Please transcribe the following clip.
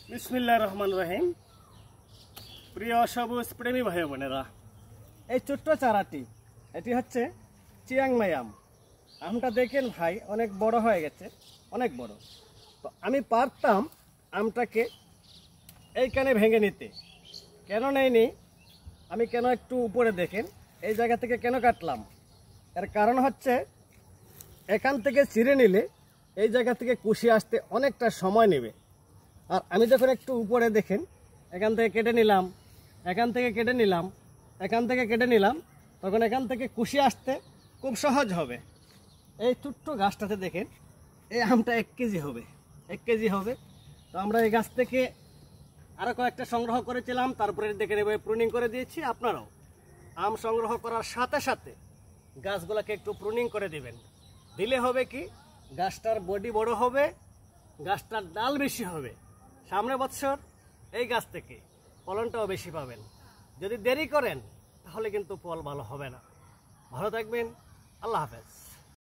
বিসমিল্লাহির রহমানির রহিম। প্রিয় সবুজ প্রেমী ভাই বোনেরা, এই ছোট্ট চারাটি এটি হচ্ছে চিয়াংমাই আম। আমটা দেখেন ভাই, অনেক বড় হয়ে গেছে, অনেক বড়। তো আমি পারতাম আমটাকে এইখানে ভেঙে নিতে, কেন নেইনি? আমি কেন একটু উপরে দেখেন, এই জায়গা থেকে কেন কাটলাম? এর কারণ হচ্ছে এখান থেকে ছিঁড়ে নিলে এই জায়গা থেকে কুশি আসতে অনেকটা সময় নেবে। আর আমি যখন একটু উপরে দেখেন, এখান থেকে কেটে নিলাম, এখান থেকে কেটে নিলাম, এখান থেকে কেটে নিলাম, তখন এখান থেকে কুশি আসতে খুব সহজ হবে। এই ছোট্ট গাছটাতে দেখেন, এই আমটা 1 কেজি হবে, 1 কেজি হবে। তো আমরা এই গাছ থেকে আরও কয়েকটা সংগ্রহ করেছিলাম, তারপরে দেখে নেবে প্রুনিং করে দিয়েছি। আপনারাও আম সংগ্রহ করার সাথে সাথে গাছগুলোকে একটু প্রুনিং করে দিবেন। দিলে হবে কি, গাছটার বডি বড় হবে, গাছটার ডাল বেশি হবে। সামনের বছর এই গাছ থেকে ফলনটাও বেশি পাবেন। যদি দেরি করেন তাহলে কিন্তু ফল ভালো হবে না। ভালো থাকবেন, আল্লাহ হাফেজ।